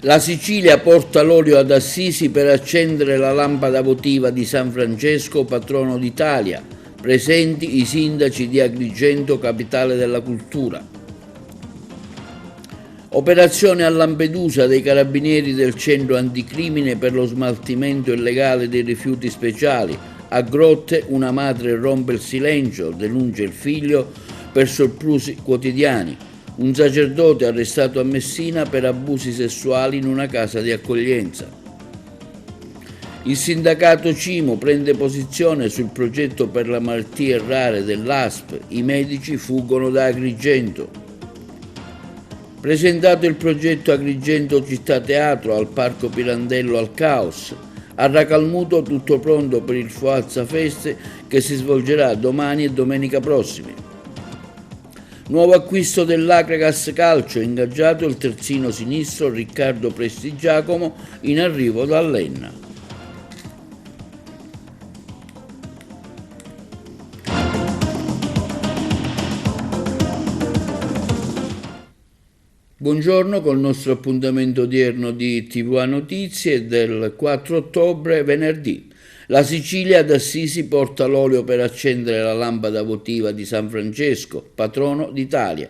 La Sicilia porta l'olio ad Assisi per accendere la lampada votiva di San Francesco, patrono d'Italia. Presenti i sindaci di Agrigento, capitale della cultura. Operazione a Lampedusa dei carabinieri del centro anticrimine per lo smaltimento illegale dei rifiuti speciali. A Grotte una madre rompe il silenzio, denuncia il figlio per soprusi quotidiani. Un sacerdote arrestato a Messina per abusi sessuali in una casa di accoglienza. Il sindacato Cimo prende posizione sul progetto per le malattie rare dell'ASP. I medici fuggono da Agrigento. Presentato il progetto Agrigento Città Teatro al Parco Pirandello al Caos. A Racalmuto tutto pronto per il Foazza Feste che si svolgerà domani e domenica prossimi. Nuovo acquisto dell'Akragas Calcio, ingaggiato il terzino sinistro Riccardo Prestigiacomo in arrivo dall'Enna. Buongiorno col nostro appuntamento odierno di TVA Notizie del 4 ottobre, venerdì. La Sicilia ad Assisi porta l'olio per accendere la lampada votiva di San Francesco, patrono d'Italia,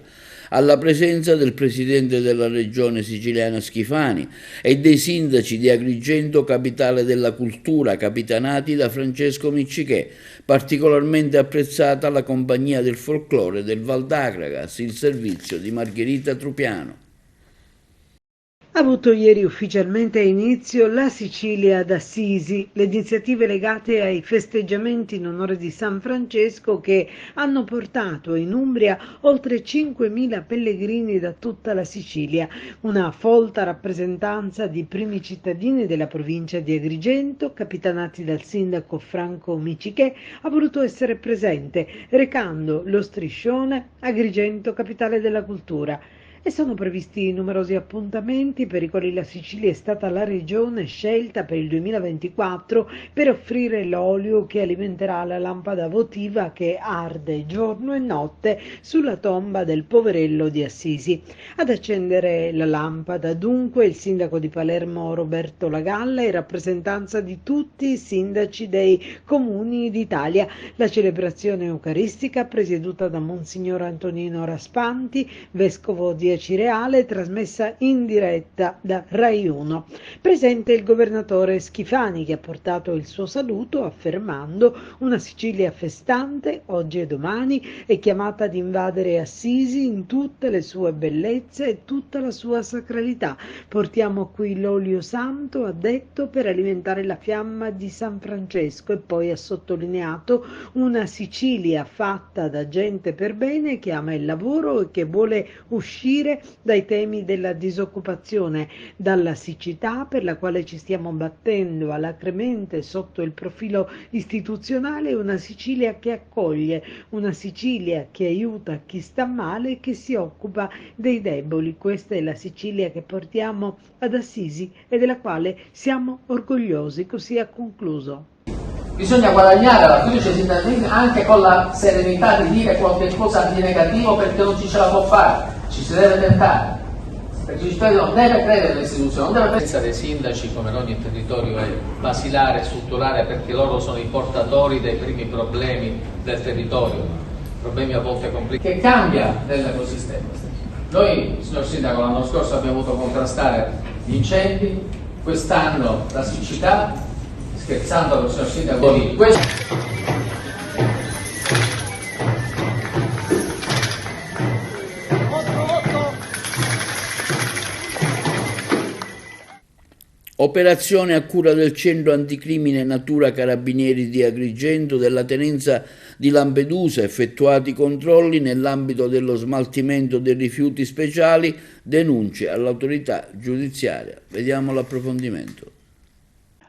alla presenza del presidente della regione siciliana Schifani e dei sindaci di Agrigento, capitale della cultura, capitanati da Francesco Miccichè. Particolarmente apprezzata la compagnia del folklore del Val d'Akragas, il servizio di Margherita Trupiano. Ha avuto ieri ufficialmente inizio la Sicilia ad Assisi, le iniziative legate ai festeggiamenti in onore di San Francesco che hanno portato in Umbria oltre 5.000 pellegrini da tutta la Sicilia, una folta rappresentanza di primi cittadini della provincia di Agrigento, capitanati dal sindaco Franco Miccichè, ha voluto essere presente, recando lo striscione Agrigento, capitale della cultura. E sono previsti numerosi appuntamenti per i quali la Sicilia è stata la regione scelta per il 2024 per offrire l'olio che alimenterà la lampada votiva che arde giorno e notte sulla tomba del poverello di Assisi. Ad accendere la lampada dunque il sindaco di Palermo Roberto Lagalla in rappresentanza di tutti i sindaci dei comuni d'Italia. La celebrazione eucaristica presieduta da Monsignor Antonino Raspanti, vescovo di Cireale, trasmessa in diretta da Rai 1. Presente il governatore Schifani che ha portato il suo saluto affermando: una Sicilia festante oggi e domani è chiamata ad invadere Assisi in tutte le sue bellezze e tutta la sua sacralità. Portiamo qui l'olio santo, ha detto, per alimentare la fiamma di San Francesco, e poi ha sottolineato una Sicilia fatta da gente per bene che ama il lavoro e che vuole uscire dai temi della disoccupazione, dalla siccità per la quale ci stiamo battendo alacremente sotto il profilo istituzionale, una Sicilia che accoglie, una Sicilia che aiuta chi sta male e che si occupa dei deboli. Questa è la Sicilia che portiamo ad Assisi e della quale siamo orgogliosi, così ha concluso. Bisogna guadagnare la fiducia dei cittadini anche con la serenità di dire qualche cosa di negativo perché non ci ce la può fare. Ci si deve tentare, perché il cittadino non deve credere alle istituzioni, non deve pensare dei sindaci come in ogni territorio è basilare, strutturale, perché loro sono i portatori dei primi problemi del territorio, problemi a volte complicati, che cambia nell'ecosistema. Noi, signor Sindaco, l'anno scorso abbiamo dovuto contrastare gli incendi, quest'anno la siccità, scherzando con il signor Sindaco, Operazione a cura del centro anticrimine Natura Carabinieri di Agrigento della tenenza di Lampedusa, effettuati controlli nell'ambito dello smaltimento dei rifiuti speciali, denunce all'autorità giudiziaria. Vediamo l'approfondimento.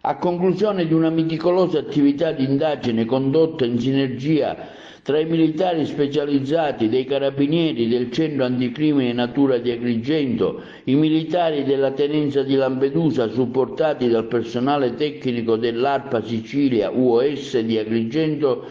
A conclusione di una meticolosa attività di indagine condotta in sinergia tra i militari specializzati dei Carabinieri del Centro Anticrimine Natura di Agrigento, i militari della Tenenza di Lampedusa supportati dal personale tecnico dell'ARPA Sicilia UOS di Agrigento,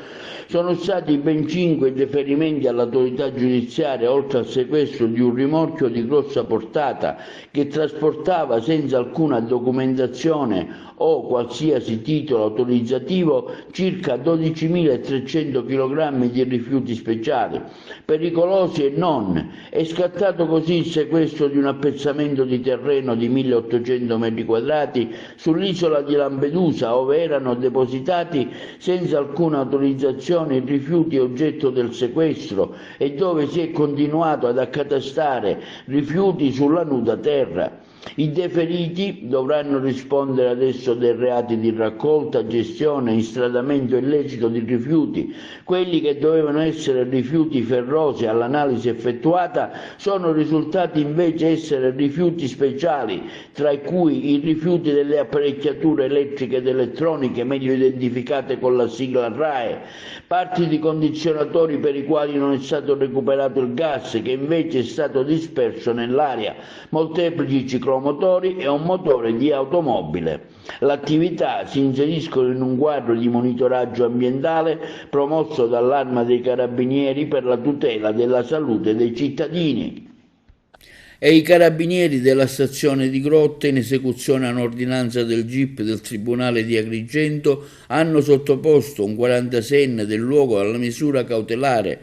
sono stati ben 5 deferimenti all'autorità giudiziaria, oltre al sequestro di un rimorchio di grossa portata che trasportava senza alcuna documentazione o qualsiasi titolo autorizzativo circa 12.300 kg di rifiuti speciali, pericolosi e non. È scattato così il sequestro di un appezzamento di terreno di 1.800 metri quadrati sull'isola di Lampedusa, dove erano depositati senza alcuna autorizzazione i rifiuti oggetto del sequestro e dove si è continuato ad accatastare rifiuti sulla nuda terra. I deferiti dovranno rispondere adesso dei reati di raccolta, gestione e instradamento illecito di rifiuti. Quelli che dovevano essere rifiuti ferrosi all'analisi effettuata sono risultati invece essere rifiuti speciali, tra cui i rifiuti delle apparecchiature elettriche ed elettroniche, meglio identificate con la sigla RAEE, parti di condizionatori per i quali non è stato recuperato il gas, che invece è stato disperso nell'aria, molteplici ciclomotori e un motore di automobile. L'attività si inseriscono in un quadro di monitoraggio ambientale promosso dall'Arma dei Carabinieri per la tutela della salute dei cittadini. E i carabinieri della stazione di Grotte, in esecuzione a un'ordinanza del GIP del Tribunale di Agrigento, hanno sottoposto un 46enne del luogo alla misura cautelare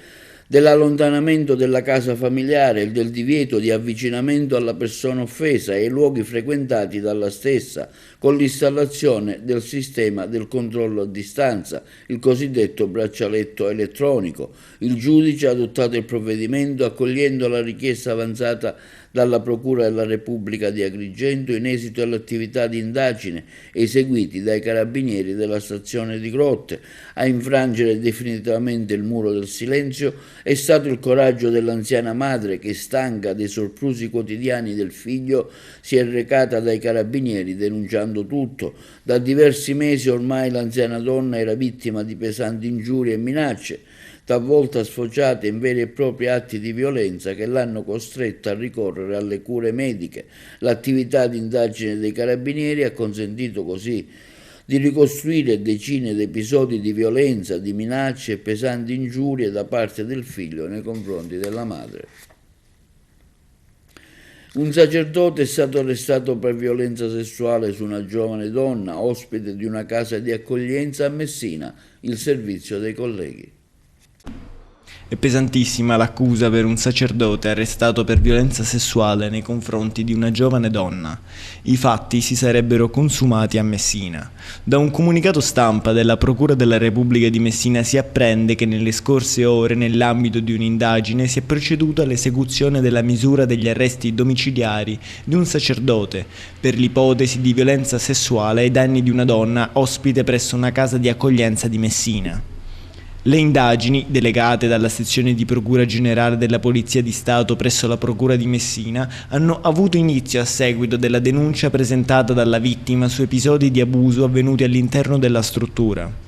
dell'allontanamento dalla casa familiare e del divieto di avvicinamento alla persona offesa e ai luoghi frequentati dalla stessa, con l'installazione del sistema del controllo a distanza, il cosiddetto braccialetto elettronico. Il giudice ha adottato il provvedimento accogliendo la richiesta avanzata dalla Procura della Repubblica di Agrigento in esito all'attività di indagine eseguiti dai carabinieri della stazione di Grotte. A infrangere definitivamente il muro del silenzio è stato il coraggio dell'anziana madre che, stanca dei soprusi quotidiani del figlio, si è recata dai carabinieri denunciando tutto. Da diversi mesi ormai l'anziana donna era vittima di pesanti ingiurie e minacce, talvolta sfociate in veri e propri atti di violenza che l'hanno costretta a ricorrere alle cure mediche. L'attività di indagine dei carabinieri ha consentito così di ricostruire decine di episodi di violenza, di minacce e pesanti ingiurie da parte del figlio nei confronti della madre. Un sacerdote è stato arrestato per violenza sessuale su una giovane donna, ospite di una casa di accoglienza a Messina, il servizio dei colleghi. È pesantissima l'accusa per un sacerdote arrestato per violenza sessuale nei confronti di una giovane donna. I fatti si sarebbero consumati a Messina. Da un comunicato stampa della Procura della Repubblica di Messina si apprende che nelle scorse ore, nell'ambito di un'indagine, si è proceduto all'esecuzione della misura degli arresti domiciliari di un sacerdote per l'ipotesi di violenza sessuale ai danni di una donna ospite presso una casa di accoglienza di Messina. Le indagini, delegate dalla sezione di Procura Generale della Polizia di Stato presso la Procura di Messina, hanno avuto inizio a seguito della denuncia presentata dalla vittima su episodi di abuso avvenuti all'interno della struttura.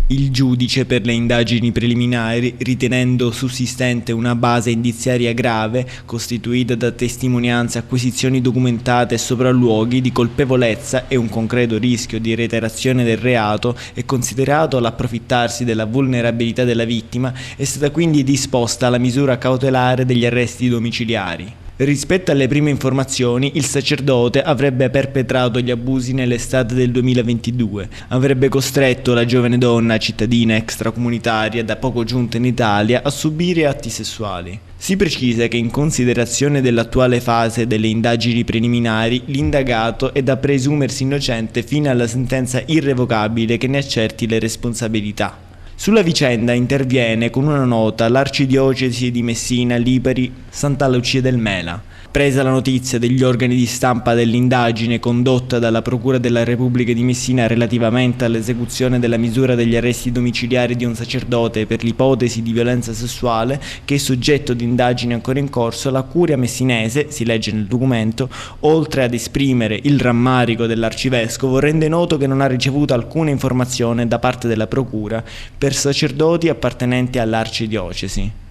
Il giudice per le indagini preliminari, ritenendo sussistente una base indiziaria grave, costituita da testimonianze, acquisizioni documentate e sopralluoghi di colpevolezza e un concreto rischio di reiterazione del reato, e considerato l'approfittarsi della vulnerabilità della vittima, è stata quindi disposta la misura cautelare degli arresti domiciliari. Rispetto alle prime informazioni, il sacerdote avrebbe perpetrato gli abusi nell'estate del 2022, avrebbe costretto la giovane donna cittadina extracomunitaria da poco giunta in Italia a subire atti sessuali. Si precisa che in considerazione dell'attuale fase delle indagini preliminari, l'indagato è da presumersi innocente fino alla sentenza irrevocabile che ne accerti le responsabilità. Sulla vicenda interviene con una nota l'Arcidiocesi di Messina Lipari Santa Lucia del Mela. Presa la notizia degli organi di stampa dell'indagine condotta dalla Procura della Repubblica di Messina relativamente all'esecuzione della misura degli arresti domiciliari di un sacerdote per l'ipotesi di violenza sessuale, che è soggetto di indagini ancora in corso, la Curia messinese, si legge nel documento, oltre ad esprimere il rammarico dell'arcivescovo, rende noto che non ha ricevuto alcuna informazione da parte della Procura per sacerdoti appartenenti all'arcidiocesi.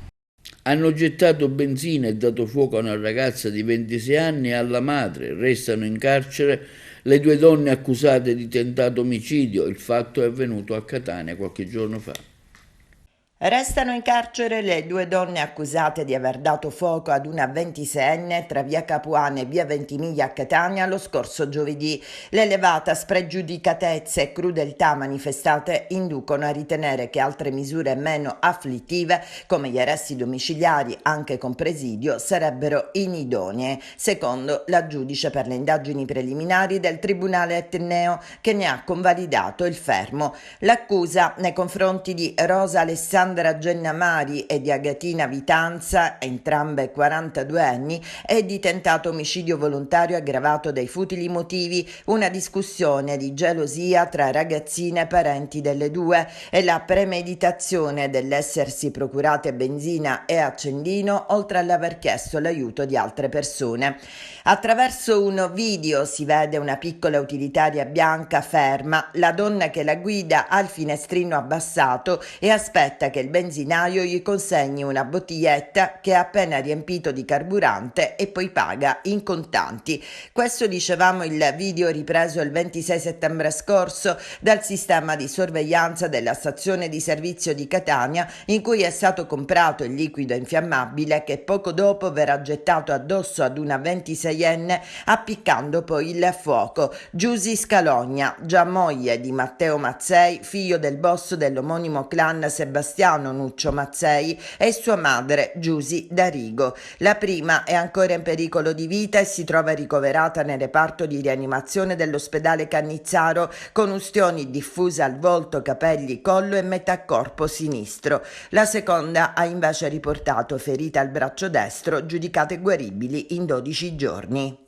Hanno gettato benzina e dato fuoco a una ragazza di 26 anni e alla madre. Restano in carcere le 2 donne accusate di tentato omicidio. Il fatto è avvenuto a Catania qualche giorno fa. Restano in carcere le 2 donne accusate di aver dato fuoco ad una 26enne tra via Capuana e via Ventimiglia a Catania lo scorso giovedì. L'elevata spregiudicatezza e crudeltà manifestate inducono a ritenere che altre misure meno afflittive, come gli arresti domiciliari anche con presidio, sarebbero inidonee, secondo la giudice per le indagini preliminari del Tribunale Etneo, che ne ha convalidato il fermo. L'accusa nei confronti di Rosa Alessandra Gennamari e di Agatina Vitanza, entrambe 42 anni, è di tentato omicidio volontario aggravato dai futili motivi, una discussione di gelosia tra ragazzine parenti delle due e la premeditazione dell'essersi procurate benzina e accendino, oltre all'aver chiesto l'aiuto di altre persone. Attraverso un video si vede una piccola utilitaria bianca ferma, la donna che la guida ha il finestrino abbassato e aspetta che il benzinaio gli consegni una bottiglietta che ha appena riempito di carburante e poi paga in contanti. Questo, dicevamo, il video ripreso il 26 settembre scorso dal sistema di sorveglianza della stazione di servizio di Catania, in cui è stato comprato il liquido infiammabile che poco dopo verrà gettato addosso ad una 26enne, appiccando poi il fuoco. Giusy Scalogna, già moglie di Matteo Mazzei, figlio del boss dell'omonimo clan Sebastiano Nuccio Mazzei, e sua madre Giusy Darigo. La prima è ancora in pericolo di vita e si trova ricoverata nel reparto di rianimazione dell'ospedale Cannizzaro con ustioni diffuse al volto, capelli, collo e metà corpo sinistro. La seconda ha invece riportato ferite al braccio destro, giudicate guaribili in 12 giorni.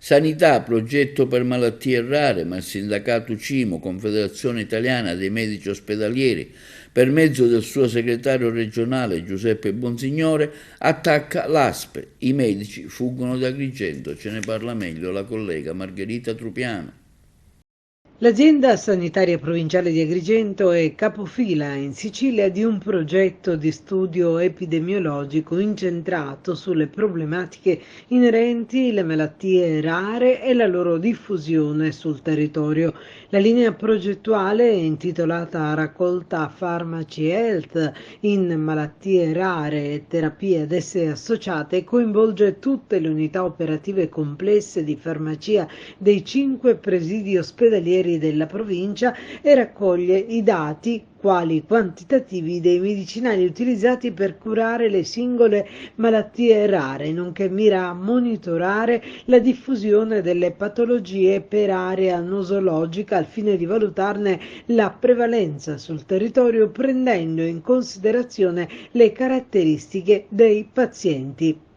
Sanità, progetto per malattie rare, ma il sindacato CIMO, Confederazione Italiana dei Medici Ospedalieri, per mezzo del suo segretario regionale Giuseppe Bonsignore, attacca l'ASPE. I medici fuggono da Agrigento. Ce ne parla meglio la collega Margherita Trupiano. L'azienda sanitaria provinciale di Agrigento è capofila in Sicilia di un progetto di studio epidemiologico incentrato sulle problematiche inerenti alle malattie rare e la loro diffusione sul territorio. La linea progettuale, intitolata Raccolta Farmaci Health in malattie rare e terapie ad esse associate, coinvolge tutte le unità operative complesse di farmacia dei 5 presidi ospedalieri della provincia e raccoglie i dati quali quantitativi dei medicinali utilizzati per curare le singole malattie rare, nonché mira a monitorare la diffusione delle patologie per area nosologica al fine di valutarne la prevalenza sul territorio, prendendo in considerazione le caratteristiche dei pazienti.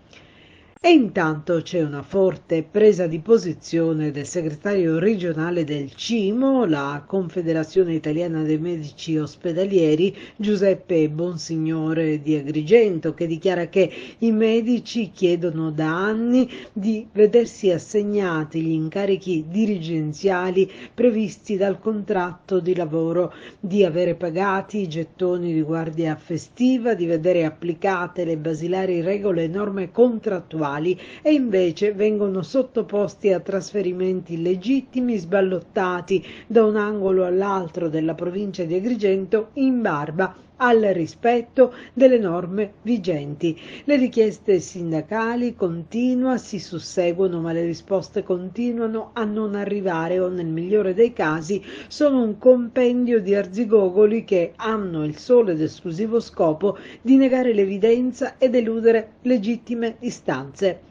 E intanto c'è una forte presa di posizione del segretario regionale del CIMO, la Confederazione Italiana dei Medici Ospedalieri, Giuseppe Bonsignore di Agrigento, che dichiara che i medici chiedono da anni di vedersi assegnati gli incarichi dirigenziali previsti dal contratto di lavoro, di avere pagati i gettoni di guardia festiva, di vedere applicate le basilari regole e norme contrattuali, e invece vengono sottoposti a trasferimenti illegittimi, sballottati da un angolo all'altro della provincia di Agrigento in barba al rispetto delle norme vigenti. Le richieste sindacali si susseguono, ma le risposte continuano a non arrivare o, nel migliore dei casi, sono un compendio di arzigogoli che hanno il solo ed esclusivo scopo di negare l'evidenza ed eludere legittime istanze.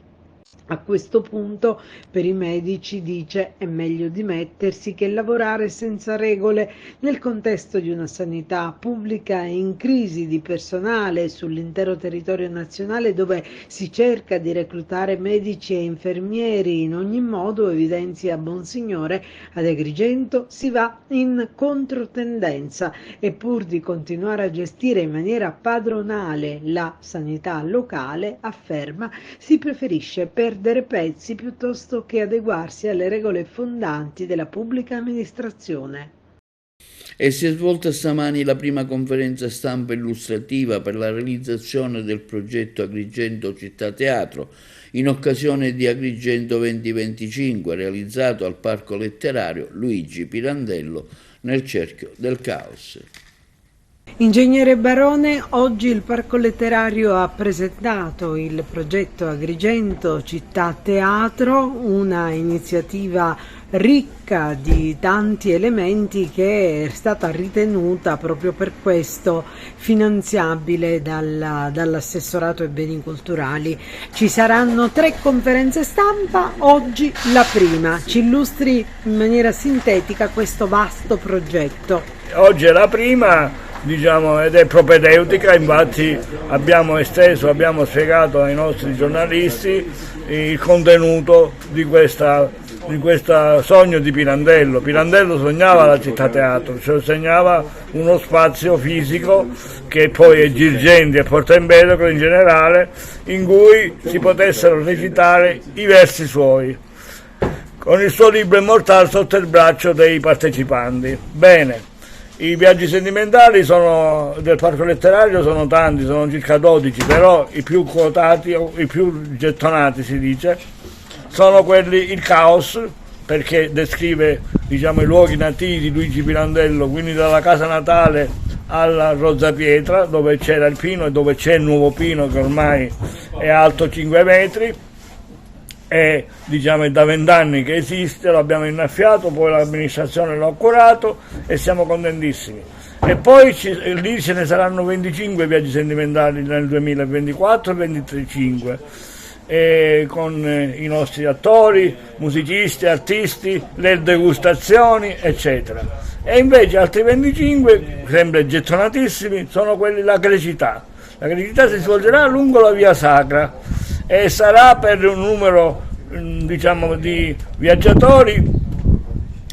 A questo punto per i medici, dice, è meglio dimettersi che lavorare senza regole nel contesto di una sanità pubblica in crisi di personale sull'intero territorio nazionale, dove si cerca di reclutare medici e infermieri in ogni modo, evidenzia Bonsignore. Ad Agrigento si va in controtendenza e pur di continuare a gestire in maniera padronale la sanità locale, afferma, si preferisce perdere pezzi piuttosto che adeguarsi alle regole fondanti della pubblica amministrazione. E si è svolta stamani la prima conferenza stampa illustrativa per la realizzazione del progetto Agrigento Città Teatro, in occasione di Agrigento 2025, realizzato al Parco Letterario Luigi Pirandello nel Cerchio del Caos. Ingegnere Barone, oggi il Parco Letterario ha presentato il progetto Agrigento Città Teatro, una iniziativa ricca di tanti elementi che è stata ritenuta proprio per questo finanziabile dall'assessorato ai beni culturali. Ci saranno 3 conferenze stampa, oggi la prima. Ci illustri in maniera sintetica questo vasto progetto. Oggi è la prima, ed è propedeutica, infatti abbiamo spiegato ai nostri giornalisti il contenuto di questo sogno di Pirandello. Pirandello sognava la città teatro, cioè sognava uno spazio fisico che poi è Girgenti e Porta Empedocle in generale, in cui si potessero recitare i versi suoi, con il suo libro immortale sotto il braccio dei partecipanti. Bene. I viaggi sentimentali del Parco Letterario sono tanti, sono circa 12, però i più quotati, i più gettonati si dice, sono quelli, il Caos, perché descrive i luoghi nativi di Luigi Pirandello, quindi dalla casa natale alla Rozzapietra, dove c'era il pino e dove c'è il nuovo pino che ormai è alto 5 metri, è da 20 anni che esiste, lo abbiamo innaffiato, poi l'amministrazione l'ha curato e siamo contentissimi. E poi lì ce ne saranno 25 viaggi sentimentali nel 2024 e 2025, con i nostri attori, musicisti, artisti, le degustazioni, eccetera. E invece altri 25, sempre gettonatissimi, sono quelli la Grecità. La Grecità si svolgerà lungo la Via Sacra e sarà per un numero di viaggiatori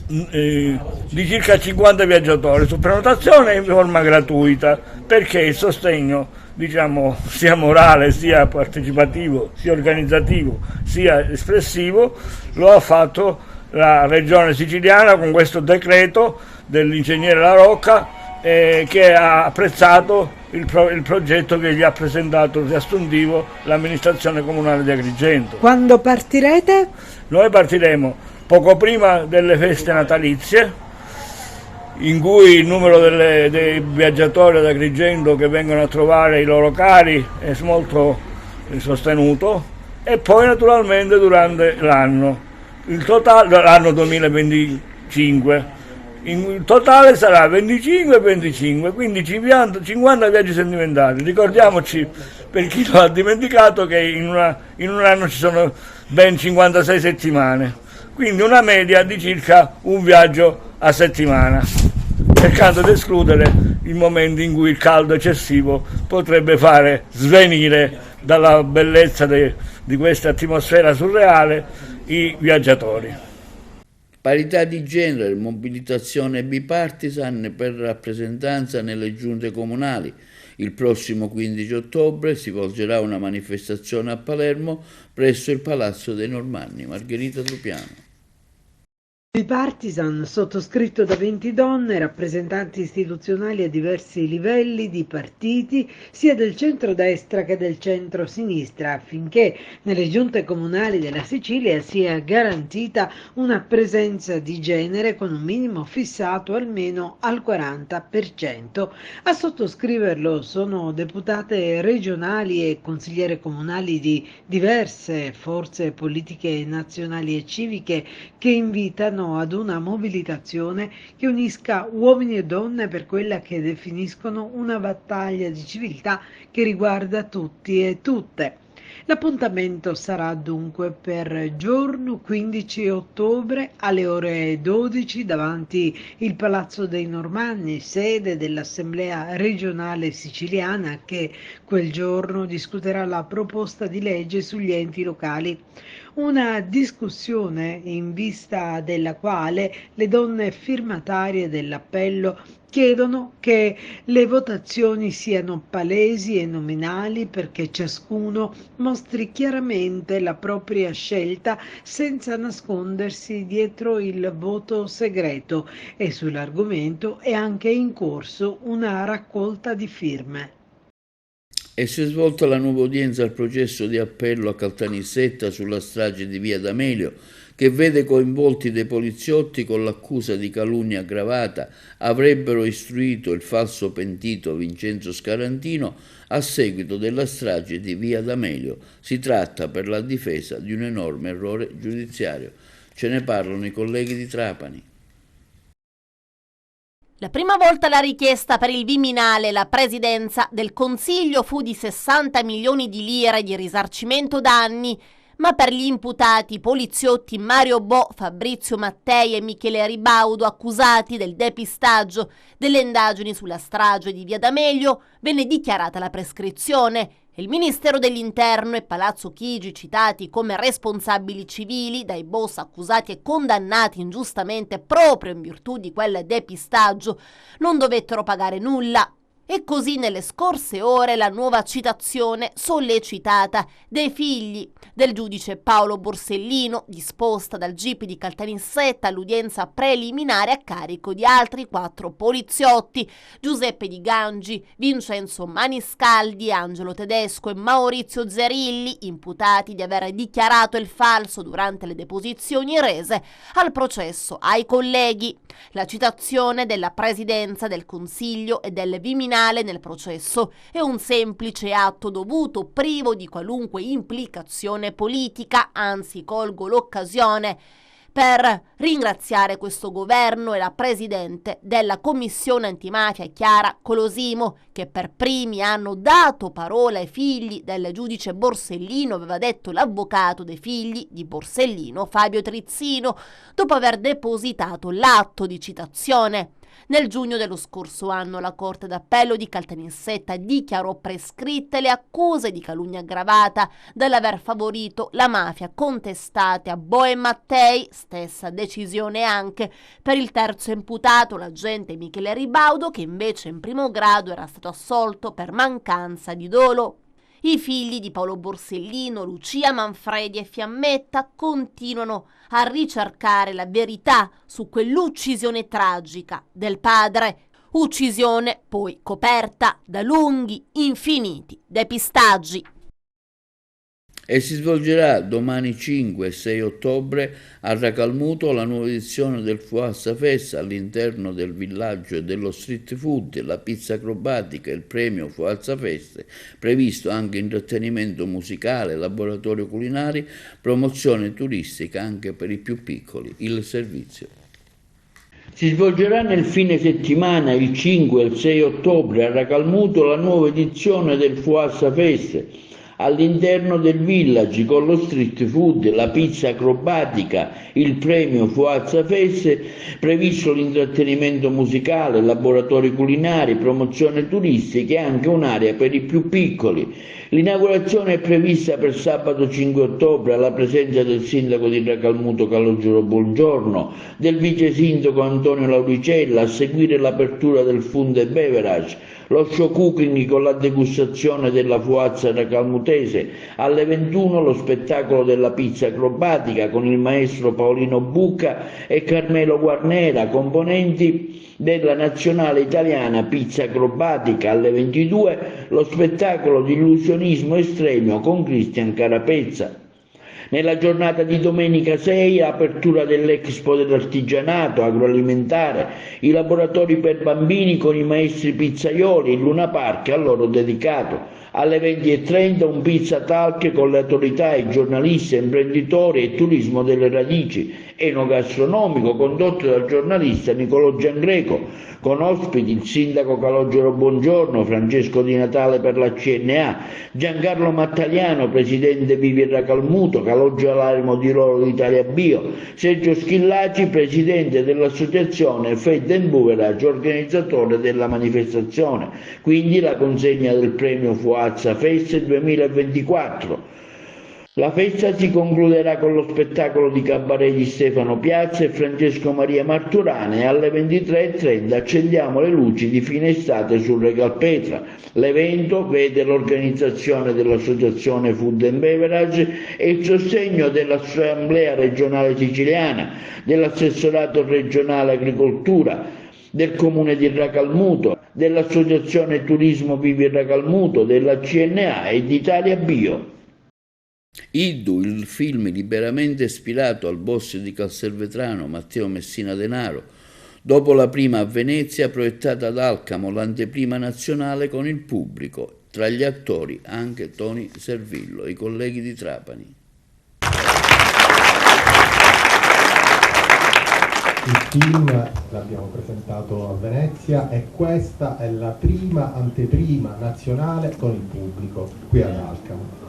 di circa 50 viaggiatori su prenotazione in forma gratuita, perché il sostegno sia morale, sia partecipativo, sia organizzativo, sia espressivo lo ha fatto la regione siciliana con questo decreto dell'ingegnere La Rocca, che ha apprezzato il progetto che gli ha presentato riassuntivo l'amministrazione comunale di Agrigento. Quando partirete? Noi partiremo poco prima delle feste natalizie, in cui il numero dei viaggiatori ad Agrigento che vengono a trovare i loro cari è molto sostenuto, e poi naturalmente durante l'anno, il totale l'anno 2025. In totale sarà 25 e 25, quindi 50 viaggi sentimentali. Ricordiamoci, per chi lo ha dimenticato, che in un anno ci sono ben 56 settimane, quindi una media di circa un viaggio a settimana, cercando di escludere il momento in cui il caldo eccessivo potrebbe fare svenire dalla bellezza di questa atmosfera surreale i viaggiatori. Parità di genere, mobilitazione bipartisan per rappresentanza nelle giunte comunali. Il prossimo 15 ottobre si svolgerà una manifestazione a Palermo presso il Palazzo dei Normanni. Margherita Trupiano. Bipartisan, sottoscritto da 20 donne, rappresentanti istituzionali a diversi livelli di partiti, sia del centro-destra che del centro-sinistra, affinché nelle giunte comunali della Sicilia sia garantita una presenza di genere con un minimo fissato almeno al 40%. A sottoscriverlo sono deputate regionali e consigliere comunali di diverse forze politiche nazionali e civiche, che invitano ad una mobilitazione che unisca uomini e donne per quella che definiscono una battaglia di civiltà che riguarda tutti e tutte. L'appuntamento sarà dunque per giorno 15 ottobre alle ore 12 davanti il Palazzo dei Normanni, sede dell'Assemblea regionale siciliana, che quel giorno discuterà la proposta di legge sugli enti locali. Una discussione in vista della quale le donne firmatarie dell'appello chiedono che le votazioni siano palesi e nominali perché ciascuno mostri chiaramente la propria scelta senza nascondersi dietro il voto segreto, e sull'argomento è anche in corso una raccolta di firme. E si è svolta la nuova udienza al processo di appello a Caltanissetta sulla strage di Via D'Amelio, che vede coinvolti dei poliziotti con l'accusa di calunnia aggravata avrebbero istruito il falso pentito Vincenzo Scarantino a seguito della strage di Via D'Amelio. Si tratta per la difesa di un enorme errore giudiziario. Ce ne parlano i colleghi di Trapani. La prima volta la richiesta per il Viminale, la presidenza del Consiglio, fu di 60 milioni di lire di risarcimento danni, ma per gli imputati poliziotti Mario Bo, Fabrizio Mattei e Michele Ribaudo, accusati del depistaggio delle indagini sulla strage di Via D'Amelio, venne dichiarata la prescrizione. Il Ministero dell'Interno e Palazzo Chigi, citati come responsabili civili dai boss accusati e condannati ingiustamente proprio in virtù di quel depistaggio, non dovettero pagare nulla. E così nelle scorse ore la nuova citazione sollecitata dei figli del giudice Paolo Borsellino, disposta dal GIP di Caltanissetta all'udienza preliminare a carico di altri 4 poliziotti, Giuseppe Di Gangi, Vincenzo Maniscaldi, Angelo Tedesco e Maurizio Zerilli, imputati di aver dichiarato il falso durante le deposizioni rese al processo ai colleghi. La citazione della Presidenza del Consiglio e del Viminale nel processo è un semplice atto dovuto, privo di qualunque implicazione politica, anzi colgo l'occasione per ringraziare questo governo e la presidente della Commissione Antimafia Chiara Colosimo, che per primi hanno dato parola ai figli del giudice Borsellino, aveva detto l'avvocato dei figli di Borsellino, Fabio Trizzino, dopo aver depositato l'atto di citazione. Nel giugno dello scorso anno la Corte d'Appello di Caltanissetta dichiarò prescritte le accuse di calunnia aggravata dall'aver favorito la mafia contestate a Bo e Mattei, stessa decisione anche per il terzo imputato, l'agente Michele Ribaudo, che invece in primo grado era stato assolto per mancanza di dolo. I figli di Paolo Borsellino, Lucia Manfredi e Fiammetta continuano a ricercare la verità su quell'uccisione tragica del padre, uccisione poi coperta da lunghi, infiniti depistaggi. E si svolgerà domani 5 e 6 ottobre a Racalmuto la nuova edizione del Fuazza Fest all'interno del villaggio e dello street food, la pizza acrobatica, il premio Fuazza Fest, previsto anche intrattenimento musicale, laboratorio culinari, promozione turistica anche per i più piccoli, il servizio. Si svolgerà nel fine settimana, il 5 e il 6 ottobre, a Racalmuto la nuova edizione del Fuazza Fest, all'interno del village con lo street food, la pizza acrobatica, il premio Fuazza Fest, previsto l'intrattenimento musicale, laboratori culinari, promozione turistica e anche un'area per i più piccoli. L'inaugurazione è prevista per sabato 5 ottobre alla presenza del sindaco di Racalmuto Calogero Buongiorno, del vice sindaco Antonio Lauricella, a seguire l'apertura del food e beverage, lo show cooking con la degustazione della Fuazza racalmutese, alle 21 lo spettacolo della pizza acrobatica con il maestro Paolino Bucca e Carmelo Guarnera, componenti della nazionale italiana pizza acrobatica, alle 22 lo spettacolo di illusionismo estremo con Cristian Carapezza. Nella giornata di domenica 6, apertura dell'Expo dell'artigianato agroalimentare, i laboratori per bambini con i maestri pizzaioli, il Luna Park a loro dedicato. Alle 20:30 un pizza talk con le autorità, i giornalisti, imprenditori e turismo delle radici, enogastronomico condotto dal giornalista Nicolò Giangreco, con ospiti il sindaco Calogero Buongiorno, Francesco Di Natale per la CNA, Giancarlo Mattaliano, presidente Vivi Racalmuto, Calogero Alarmo di Rolo d'Italia Bio, Sergio Schillaci, presidente dell'associazione Fed and Beverage, organizzatore della manifestazione. Quindi la consegna del premio Fuazza Fest 2024. La festa si concluderà con lo spettacolo di cabaret di Stefano Piazza e Francesco Maria Marturane e alle 23:30 accendiamo le luci di fine estate sul Regalpetra. L'evento vede l'organizzazione dell'Associazione Food and Beverage e il sostegno dell'Assemblea regionale siciliana, dell'Assessorato regionale agricoltura, del Comune di Racalmuto, dell'Associazione Turismo Vivi Racalmuto, della CNA e di Italia Bio. Iddu, il film liberamente ispirato al boss di Castelvetrano Matteo Messina Denaro, dopo la prima a Venezia, proiettata ad Alcamo, l'anteprima nazionale con il pubblico, tra gli attori anche Toni Servillo, i colleghi di Trapani. Il film l'abbiamo presentato a Venezia e questa è la prima anteprima nazionale con il pubblico qui ad Alcamo.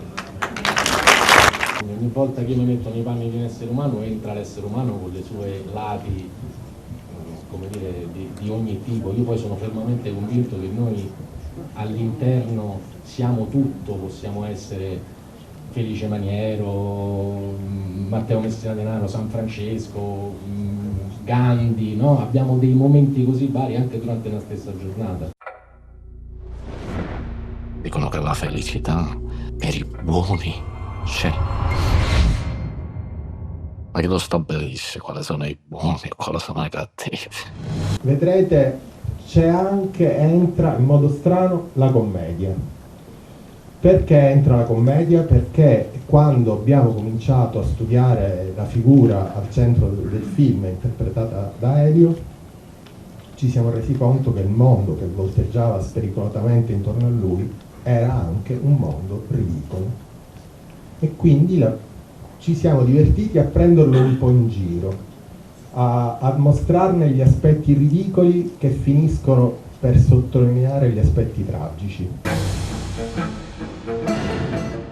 Ogni volta che io mi metto nei panni di un essere umano entra l'essere umano con le sue lati, come dire, di ogni tipo. Io poi sono fermamente convinto che noi all'interno siamo tutto, possiamo essere Felice Maniero, Matteo Messina Denaro, San Francesco, Gandhi, no? Abbiamo dei momenti così vari anche durante la stessa giornata. Dicono che la felicità per i buoni c'è. Ma che lo stabilisce quali sono i buoni e quali sono i cattivi? Vedrete, entra in modo strano la commedia. Perché entra la commedia? Perché quando abbiamo cominciato a studiare la figura al centro del film interpretata da Elio, ci siamo resi conto che il mondo che volteggiava spericolatamente intorno a lui era anche un mondo ridicolo. E quindi ci siamo divertiti a prenderlo un po' in giro, a mostrarne gli aspetti ridicoli che finiscono per sottolineare gli aspetti tragici.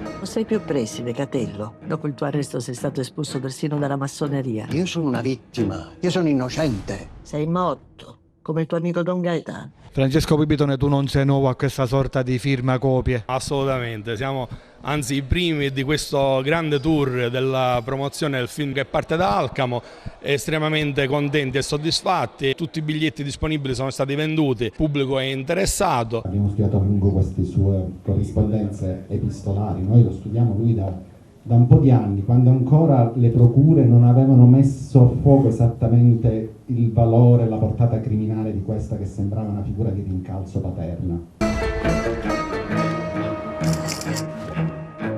Non sei più preside, Catello. Dopo il tuo arresto sei stato espulso persino dalla massoneria. Io sono una vittima, io sono innocente. Sei morto, come il tuo amico Don Gaetano. Francesco Pipitone, tu non sei nuovo a questa sorta di firma copie? Assolutamente, siamo anzi i primi di questo grande tour della promozione del film che parte da Alcamo, estremamente contenti e soddisfatti, tutti i biglietti disponibili sono stati venduti, il pubblico è interessato. Abbiamo studiato a lungo queste sue corrispondenze epistolari, noi lo studiamo lui da un po' di anni, quando ancora le procure non avevano messo a fuoco esattamente il valore e la portata criminale di questa che sembrava una figura di rincalzo paterna.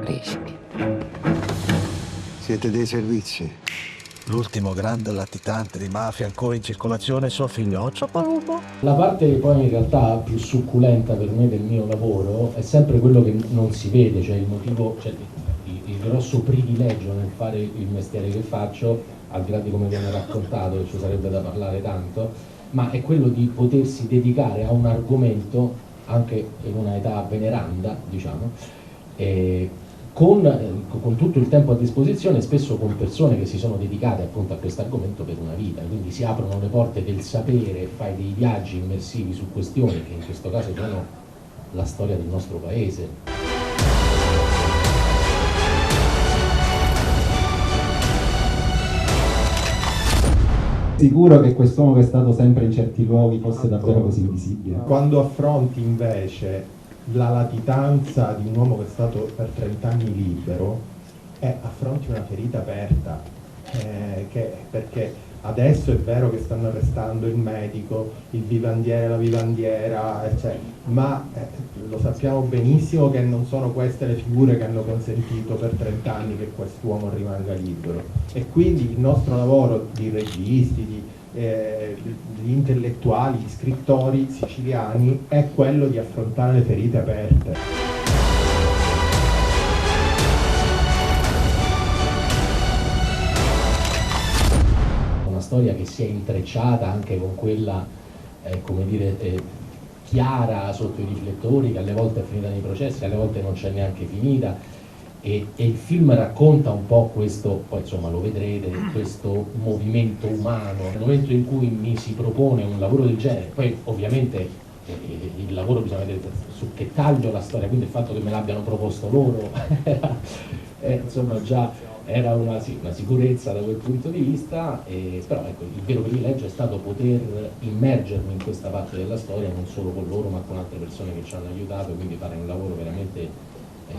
Rischi. Siete dei servizi. L'ultimo grande latitante di mafia ancora in circolazione è suo figlioccio Palumbo. La parte poi in realtà più succulenta per me del mio lavoro è sempre quello che non si vede, cioè il motivo, cioè il grosso privilegio nel fare il mestiere che faccio, al di là di come viene raccontato, ci sarebbe da parlare tanto, ma è quello di potersi dedicare a un argomento anche in una età veneranda, diciamo, con tutto il tempo a disposizione, spesso con persone che si sono dedicate appunto a questo argomento per una vita, quindi si aprono le porte del sapere, fai dei viaggi immersivi su questioni che in questo caso sono la storia del nostro paese. Sicuro che quest'uomo che è stato sempre in certi luoghi fosse davvero così invisibile. Quando affronti invece la latitanza di un uomo che è stato per 30 anni libero, affronti una ferita aperta, perché Adesso è vero che stanno arrestando il medico, il vivandiere, la vivandiera, eccetera, ma lo sappiamo benissimo che non sono queste le figure che hanno consentito per 30 anni che quest'uomo rimanga libero. E quindi il nostro lavoro di registi, di intellettuali, di scrittori siciliani è quello di affrontare le ferite aperte. Storia che si è intrecciata anche con quella, chiara sotto i riflettori, che alle volte è finita nei processi, alle volte non c'è neanche finita, e il film racconta un po' questo, poi insomma lo vedrete, questo movimento umano. Nel momento in cui mi si propone un lavoro del genere, poi ovviamente il lavoro bisogna vedere su che taglio la storia, quindi il fatto che me l'abbiano proposto loro insomma già era una sicurezza da quel punto di vista, però ecco, il vero privilegio è stato poter immergermi in questa parte della storia, non solo con loro ma con altre persone che ci hanno aiutato, quindi fare un lavoro veramente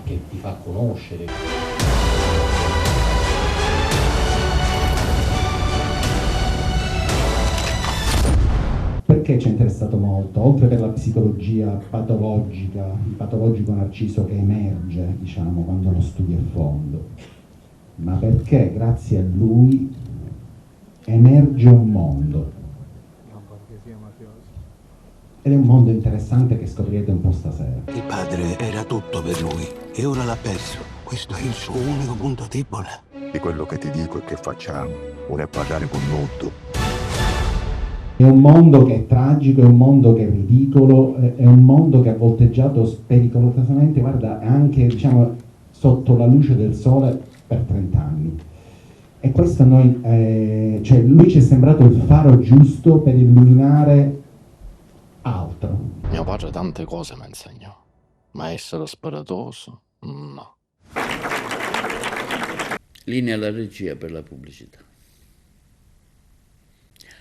che ti fa conoscere. Perché ci è interessato molto? Oltre per la psicologia patologica, il patologico narciso che emerge, diciamo, quando lo studi a fondo, ma perché grazie a lui emerge un mondo. Ed è un mondo interessante che scoprirete un po' stasera. Il padre era tutto per lui e ora l'ha perso. Questo è il suo unico punto debole. Di quello che ti dico e che facciamo, vuole parlare con nudo. È un mondo che è tragico, è un mondo che è ridicolo, è un mondo che ha volteggiato pericolosamente, guarda, anche diciamo sotto la luce del sole per 30 anni. E questo noi, cioè lui ci è sembrato il faro giusto per illuminare altro. Mio padre tante cose mi insegnò, ma essere speratoso, no. Linea alla regia per la pubblicità.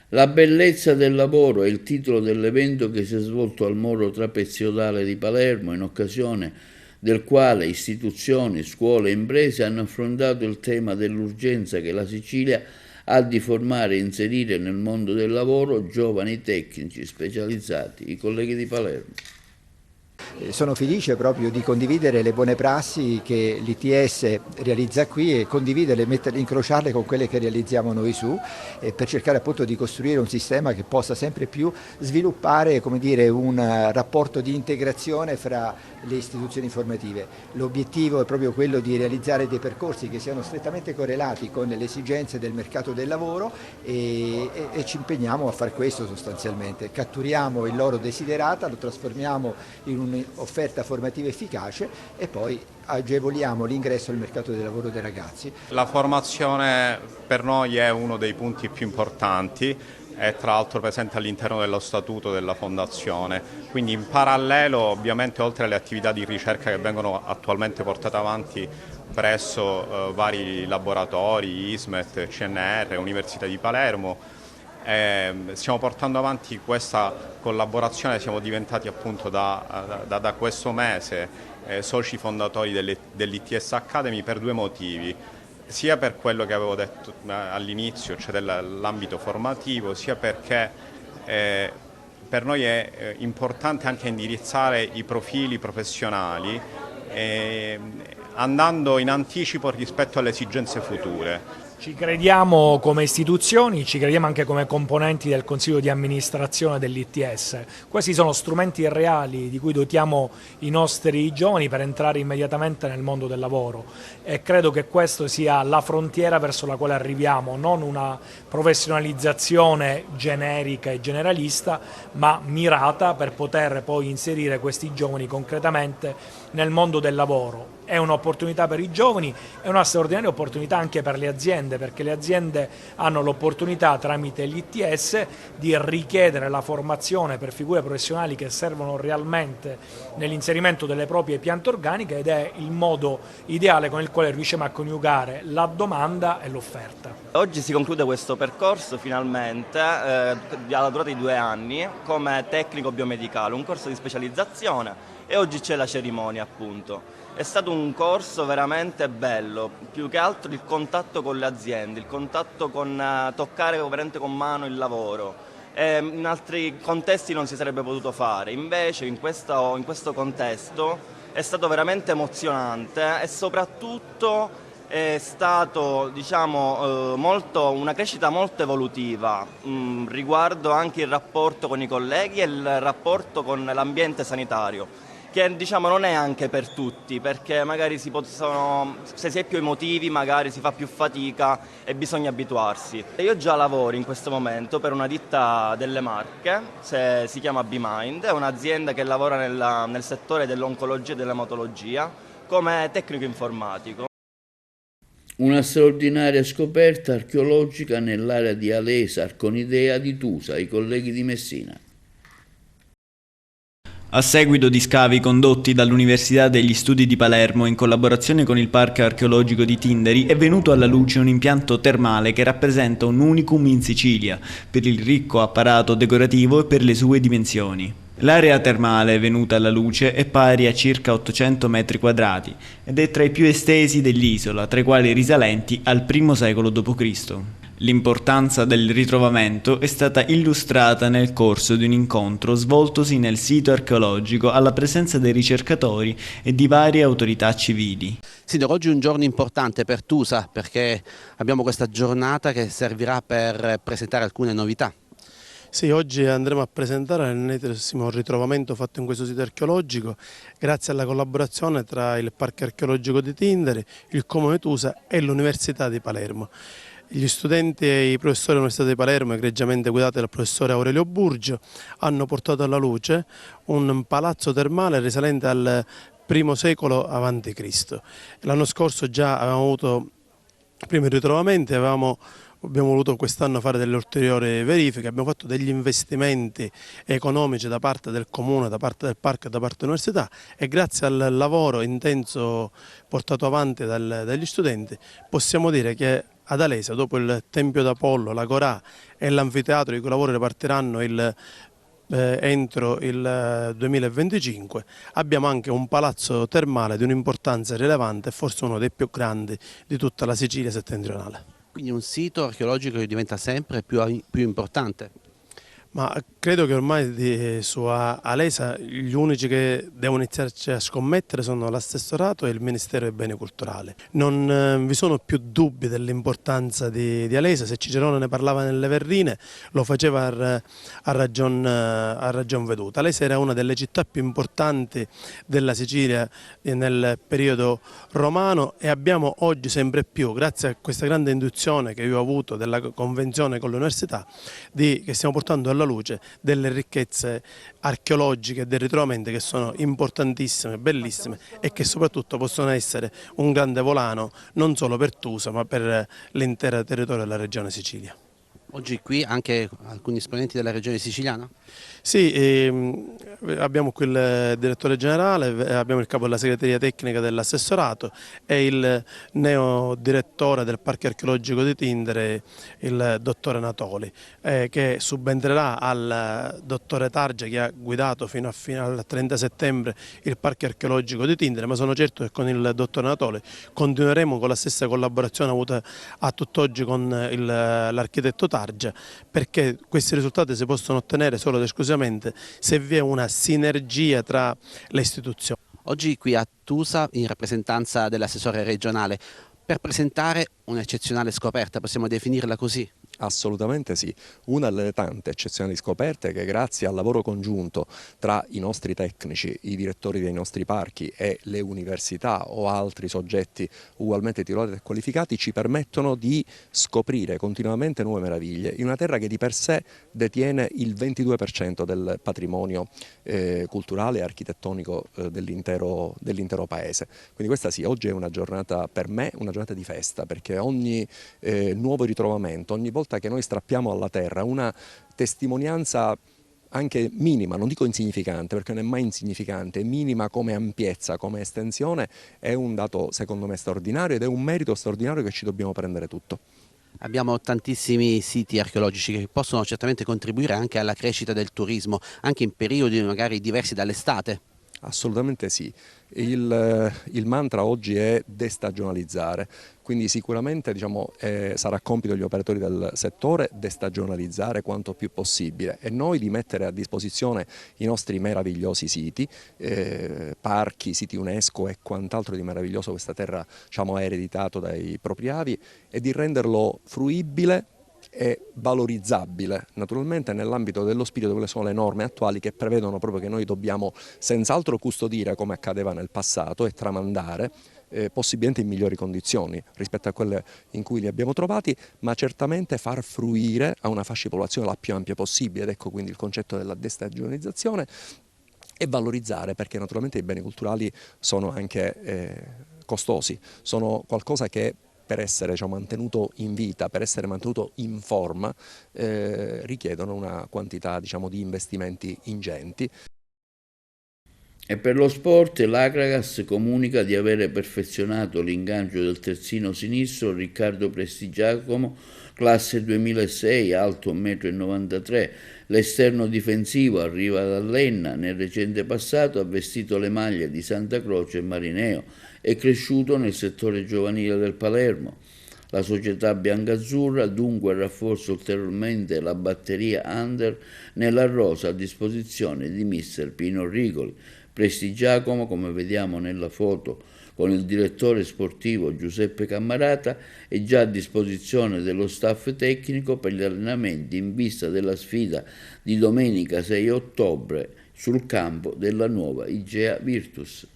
La bellezza del lavoro è il titolo dell'evento che si è svolto al Moro Trapeziodale di Palermo, in occasione del quale istituzioni, scuole e imprese hanno affrontato il tema dell'urgenza che la Sicilia ha di formare e inserire nel mondo del lavoro giovani tecnici specializzati, i colleghi di Palermo. Sono felice proprio di condividere le buone prassi che l'ITS realizza qui e condividerle, incrociarle con quelle che realizziamo noi su, per cercare appunto di costruire un sistema che possa sempre più sviluppare, come dire, un rapporto di integrazione fra le istituzioni formative. L'obiettivo è proprio quello di realizzare dei percorsi che siano strettamente correlati con le esigenze del mercato del lavoro e ci impegniamo a fare questo sostanzialmente. Catturiamo il loro desiderata, lo trasformiamo in un'offerta formativa efficace e poi agevoliamo l'ingresso al mercato del lavoro dei ragazzi. La formazione per noi è uno dei punti più importanti, è tra l'altro presente all'interno dello statuto della Fondazione, quindi in parallelo ovviamente oltre alle attività di ricerca che vengono attualmente portate avanti presso vari laboratori, ISMET, CNR, Università di Palermo, stiamo portando avanti questa collaborazione, siamo diventati appunto da questo mese soci fondatori dell'ITS Academy per due motivi, sia per quello che avevo detto all'inizio, cioè dell'ambito formativo, sia perché per noi è importante anche indirizzare i profili professionali andando in anticipo rispetto alle esigenze future. Ci crediamo come istituzioni, ci crediamo anche come componenti del Consiglio di amministrazione dell'ITS. Questi sono strumenti reali di cui dotiamo i nostri giovani per entrare immediatamente nel mondo del lavoro e credo che questo sia la frontiera verso la quale arriviamo, non una professionalizzazione generica e generalista, ma mirata per poter poi inserire questi giovani concretamente nel mondo del lavoro. È un'opportunità per i giovani, è una straordinaria opportunità anche per le aziende, perché le aziende hanno l'opportunità tramite l'ITS di richiedere la formazione per figure professionali che servono realmente nell'inserimento delle proprie piante organiche ed è il modo ideale con il quale riusciamo a coniugare la domanda e l'offerta. Oggi si conclude questo percorso finalmente, alla durata di 2 anni, come tecnico biomedicale, un corso di specializzazione e oggi c'è la cerimonia appunto. È stato un corso veramente bello, più che altro il contatto con le aziende, il contatto con toccare veramente con mano il lavoro. In altri contesti non si sarebbe potuto fare, invece in questo contesto è stato veramente emozionante e soprattutto è stato una crescita molto evolutiva riguardo anche il rapporto con i colleghi e il rapporto con l'ambiente sanitario, che non è anche per tutti, perché magari se si è più emotivi magari si fa più fatica e bisogna abituarsi. Io già lavoro in questo momento per una ditta delle Marche, si chiama B-Mind, è un'azienda che lavora nel settore dell'oncologia e dell'ematologia come tecnico informatico. Una straordinaria scoperta archeologica nell'area di Alesa Arconidea di Tusa, i colleghi di Messina. A seguito di scavi condotti dall'Università degli Studi di Palermo in collaborazione con il Parco Archeologico di Tinderi, è venuto alla luce un impianto termale che rappresenta un unicum in Sicilia per il ricco apparato decorativo e per le sue dimensioni. L'area termale venuta alla luce è pari a circa 800 metri quadrati ed è tra i più estesi dell'isola, tra i quali risalenti al I secolo d.C. L'importanza del ritrovamento è stata illustrata nel corso di un incontro svoltosi nel sito archeologico alla presenza dei ricercatori e di varie autorità civili. Sindaco, oggi è un giorno importante per Tusa perché abbiamo questa giornata che servirà per presentare alcune novità. Sì, oggi andremo a presentare l'ennesimo ritrovamento fatto in questo sito archeologico grazie alla collaborazione tra il Parco Archeologico di Tinderi, il Comune di Tusa e l'Università di Palermo. Gli studenti e i professori dell'Università di Palermo, egregiamente guidati dal professore Aurelio Burgio, hanno portato alla luce un palazzo termale risalente al I secolo a.C. L'anno scorso già avevamo avuto i primi ritrovamenti, abbiamo voluto quest'anno fare delle ulteriori verifiche, abbiamo fatto degli investimenti economici da parte del Comune, da parte del Parco e da parte dell'Università e grazie al lavoro intenso portato avanti dagli studenti possiamo dire che ad Alesa, dopo il Tempio d'Apollo, la Corà e l'anfiteatro i cui lavori ripartiranno entro il 2025, abbiamo anche un palazzo termale di un'importanza rilevante e forse uno dei più grandi di tutta la Sicilia settentrionale. Quindi un sito archeologico che diventa sempre più importante. Ma credo che ormai su Alesa gli unici che devono iniziarci a scommettere sono l'assessorato e il Ministero dei Beni Culturali. Non vi sono più dubbi dell'importanza di Alesa, se Cicerone ne parlava nelle Verrine lo faceva a ragion veduta. Alesa era una delle città più importanti della Sicilia nel periodo romano e abbiamo oggi sempre più, grazie a questa grande intuizione che io ho avuto della convenzione con l'università, che stiamo portando alla luce delle ricchezze archeologiche e dei ritrovamenti che sono importantissime, bellissime e che soprattutto possono essere un grande volano non solo per Tusa ma per l'intero territorio della regione Sicilia. Oggi qui anche alcuni esponenti della regione siciliana? Sì, abbiamo qui il direttore generale, abbiamo il capo della segreteria tecnica dell'assessorato e il neodirettore del Parco Archeologico di Tinderi, il dottore Natoli, che subentrerà al dottore Targia che ha guidato fino al 30 settembre il Parco Archeologico di Tinderi, ma sono certo che con il dottore Natoli continueremo con la stessa collaborazione avuta a tutt'oggi con l'architetto Targia, perché questi risultati si possono ottenere solo ed esclusivamente se vi è una sinergia tra le istituzioni. Oggi qui a Tusa in rappresentanza dell'assessore regionale per presentare un'eccezionale scoperta, possiamo definirla così? Assolutamente sì, una delle tante eccezionali scoperte che grazie al lavoro congiunto tra i nostri tecnici, i direttori dei nostri parchi e le università o altri soggetti ugualmente titolati e qualificati ci permettono di scoprire continuamente nuove meraviglie in una terra che di per sé detiene il 22% del patrimonio culturale e architettonico dell'intero paese. Quindi questa sì, oggi è una giornata per me, una giornata di festa, perché ogni nuovo ritrovamento, ogni volta che noi strappiamo alla terra una testimonianza anche minima, non dico insignificante perché non è mai insignificante, minima come ampiezza, come estensione, è un dato secondo me straordinario ed è un merito straordinario che ci dobbiamo prendere tutto. Abbiamo tantissimi siti archeologici che possono certamente contribuire anche alla crescita del turismo, anche in periodi magari diversi dall'estate. Assolutamente sì. Il mantra oggi è destagionalizzare, quindi sicuramente sarà compito degli operatori del settore destagionalizzare quanto più possibile e noi di mettere a disposizione i nostri meravigliosi siti, parchi, siti UNESCO e quant'altro di meraviglioso questa terra ha ereditato dai propri avi e di renderlo fruibile e valorizzabile naturalmente nell'ambito dello spirito di quelle sono le norme attuali che prevedono proprio che noi dobbiamo senz'altro custodire come accadeva nel passato e tramandare possibilmente in migliori condizioni rispetto a quelle in cui li abbiamo trovati, ma certamente far fruire a una fascia di popolazione la più ampia possibile ed ecco quindi il concetto della destagionalizzazione e valorizzare, perché naturalmente i beni culturali sono anche costosi, sono qualcosa che per essere mantenuto in vita, per essere mantenuto in forma, richiedono una quantità di investimenti ingenti. E per lo sport l'Agragas comunica di avere perfezionato l'ingaggio del terzino sinistro Riccardo Prestigiacomo, classe 2006, alto 1,93 m. L'esterno difensivo arriva dall'Enna, nel recente passato ha vestito le maglie di Santa Croce e Marineo, è cresciuto nel settore giovanile del Palermo. La società biancazzurra dunque rafforza ulteriormente la batteria under nella rosa a disposizione di mister Pino Rigoli. Prestigiacomo, come vediamo nella foto con il direttore sportivo Giuseppe Cammarata, è già a disposizione dello staff tecnico per gli allenamenti in vista della sfida di domenica 6 ottobre sul campo della nuova Igea Virtus.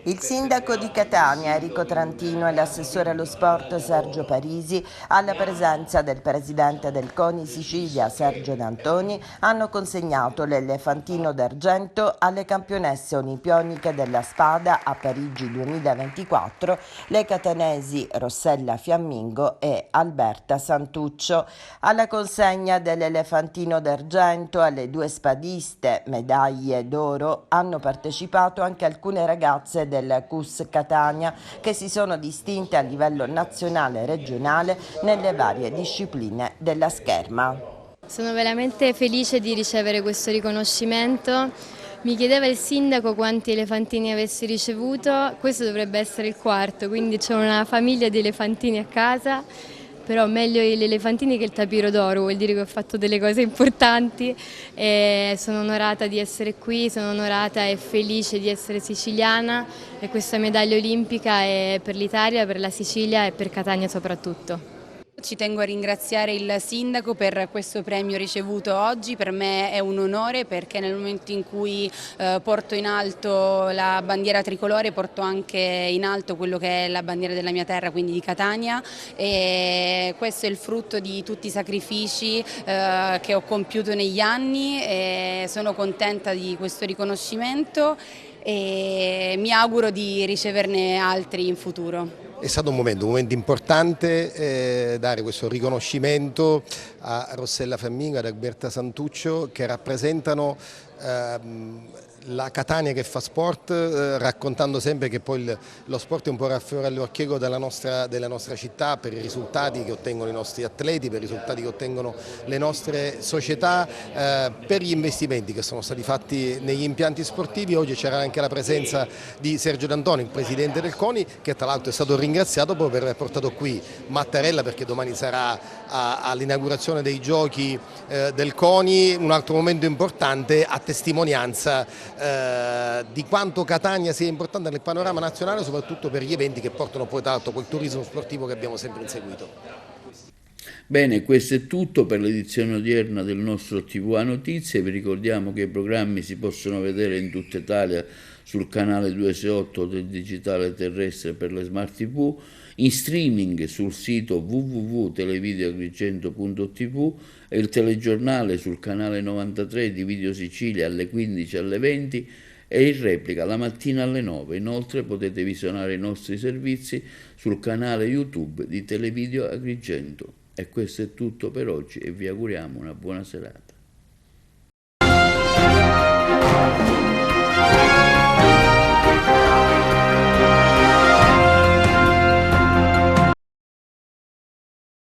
Il sindaco di Catania, Enrico Trantino, e l'assessore allo sport Sergio Parisi, alla presenza del presidente del CONI Sicilia Sergio D'Antoni, hanno consegnato l'elefantino d'argento alle campionesse olimpioniche della spada a Parigi 2024, le catanesi Rossella Fiammingo e Alberta Santuccio. Alla consegna dell'elefantino d'argento alle due spadiste medaglie d'oro hanno partecipato anche alcune ragazze del CUS Catania che si sono distinte a livello nazionale e regionale nelle varie discipline della scherma. Sono veramente felice di ricevere questo riconoscimento. Mi chiedeva il sindaco quanti elefantini avessi ricevuto, questo dovrebbe essere il quarto, quindi c'è una famiglia di elefantini a casa. Però meglio gli elefantini che il tapiro d'oro, vuol dire che ho fatto delle cose importanti e sono onorata di essere qui, sono onorata e felice di essere siciliana e questa medaglia olimpica è per l'Italia, per la Sicilia e per Catania soprattutto. Ci tengo a ringraziare il sindaco per questo premio ricevuto oggi, per me è un onore perché nel momento in cui porto in alto la bandiera tricolore porto anche in alto quello che è la bandiera della mia terra, quindi di Catania, e questo è il frutto di tutti i sacrifici che ho compiuto negli anni e sono contenta di questo riconoscimento e mi auguro di riceverne altri in futuro. È stato un momento importante dare questo riconoscimento a Rossella Fiammingo e ad Alberta Santuccio che rappresentano la Catania che fa sport, raccontando sempre che poi lo sport è un po' raffiore all'orchego della nostra città per i risultati che ottengono i nostri atleti, per i risultati che ottengono le nostre società, per gli investimenti che sono stati fatti negli impianti sportivi. Oggi c'era anche la presenza di Sergio D'Antoni, il presidente del CONI, che tra l'altro è stato ringraziato proprio per aver portato qui Mattarella, perché domani sarà all'inaugurazione dei giochi del CONI, un altro momento importante a testimonianza di quanto Catania sia importante nel panorama nazionale, soprattutto per gli eventi che portano poi tra l'altro quel turismo sportivo che abbiamo sempre inseguito. Bene, questo è tutto per l'edizione odierna del nostro TVA Notizie. Vi ricordiamo che i programmi si possono vedere in tutta Italia sul canale 268 del digitale terrestre per le smart TV, in streaming sul sito www.televideoagrigento.tv e il telegiornale sul canale 93 di Video Sicilia alle 15 e alle 20 e in replica la mattina alle 9. Inoltre potete visionare i nostri servizi sul canale YouTube di Televideo Agrigento. E questo è tutto per oggi e vi auguriamo una buona serata.